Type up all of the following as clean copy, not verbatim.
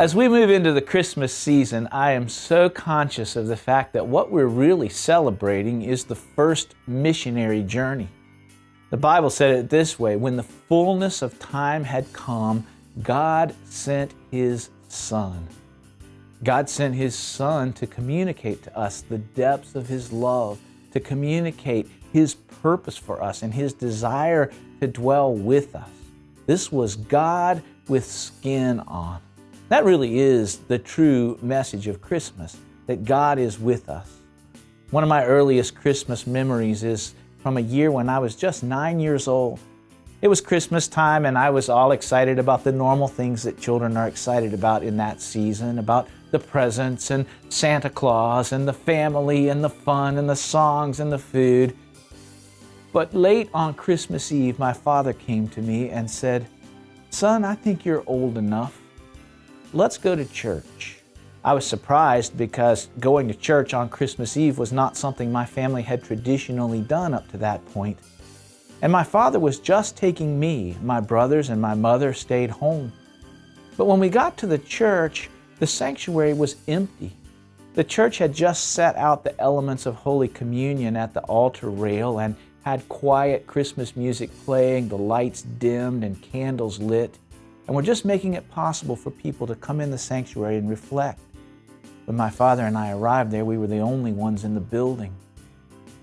As we move into the Christmas season, I am so conscious of the fact that what we're really celebrating is the first missionary journey. The Bible said it this way: when the fullness of time had come, God sent His Son. God sent His Son to communicate to us the depths of His love, to communicate His purpose for us and His desire to dwell with us. This was God with skin on. That really is the true message of Christmas, that God is with us. One of my earliest Christmas memories is from a year when I was just 9 years old. It was Christmas time and I was all excited about the normal things that children are excited about in that season, about the presents and Santa Claus and the family and the fun and the songs and the food. But late on Christmas Eve, my father came to me and said, "Son, I think you're old enough. Let's go to church." I was surprised because going to church on Christmas Eve was not something my family had traditionally done up to that point. And my father was just taking me. My brothers and my mother stayed home. But when we got to the church, the sanctuary was empty. The church had just set out the elements of Holy Communion at the altar rail and had quiet Christmas music playing, the lights dimmed and candles lit, and were just making it possible for people to come in the sanctuary and reflect. When my father and I arrived there, we were the only ones in the building.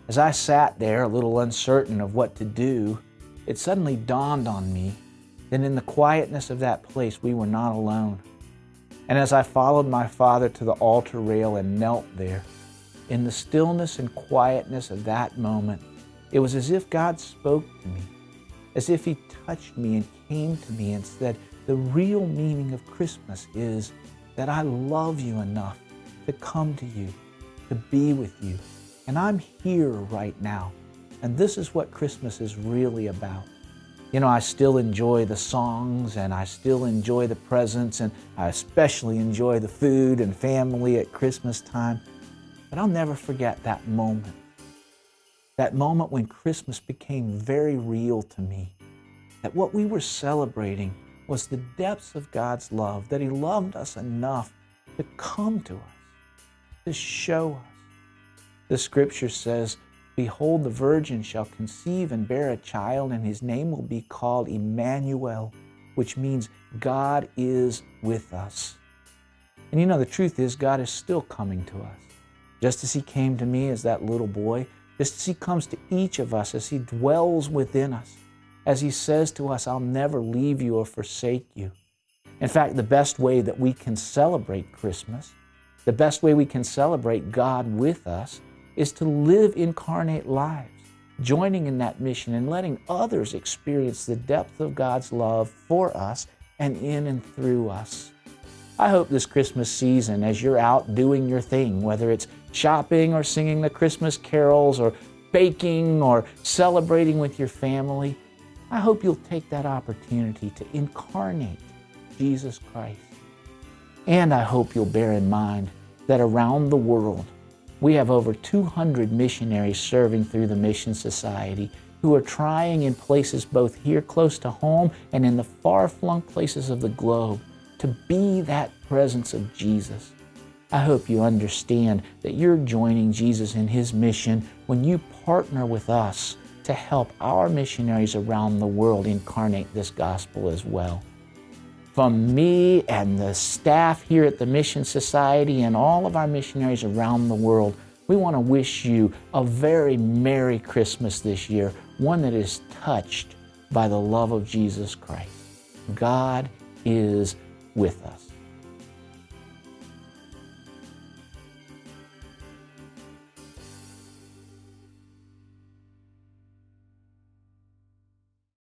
As I sat there, a little uncertain of what to do, it suddenly dawned on me that in the quietness of that place, we were not alone. And as I followed my father to the altar rail and knelt there, in the stillness and quietness of that moment, it was as if God spoke to me, as if He touched me and came to me and said, "The real meaning of Christmas is that I love you enough to come to you, to be with you. And I'm here right now. And this is what Christmas is really about." You know, I still enjoy the songs and I still enjoy the presents, and I especially enjoy the food and family at Christmas time. But I'll never forget that moment. That moment when Christmas became very real to me. That what we were celebrating was the depths of God's love, that He loved us enough to come to us, to show us. The Scripture says, "Behold, the virgin shall conceive and bear a child, and His name will be called Emmanuel," which means God is with us. And you know, the truth is, God is still coming to us. Just as He came to me as that little boy, just as He comes to each of us, as He dwells within us, as He says to us, "I'll never leave you or forsake you." In fact, the best way that we can celebrate Christmas, the best way we can celebrate God with us, is to live incarnate lives, joining in that mission and letting others experience the depth of God's love for us and in and through us. I hope this Christmas season, as you're out doing your thing, whether it's shopping or singing the Christmas carols or baking or celebrating with your family, I hope you'll take that opportunity to incarnate Jesus Christ. And I hope you'll bear in mind that around the world, we have over 200 missionaries serving through the Mission Society who are trying in places both here close to home and in the far-flung places of the globe to be that presence of Jesus. I hope you understand that you're joining Jesus in His mission when you partner with us to help our missionaries around the world incarnate this gospel as well. From me and the staff here at the Mission Society and all of our missionaries around the world, we want to wish you a very Merry Christmas this year, one that is touched by the love of Jesus Christ. God is with us.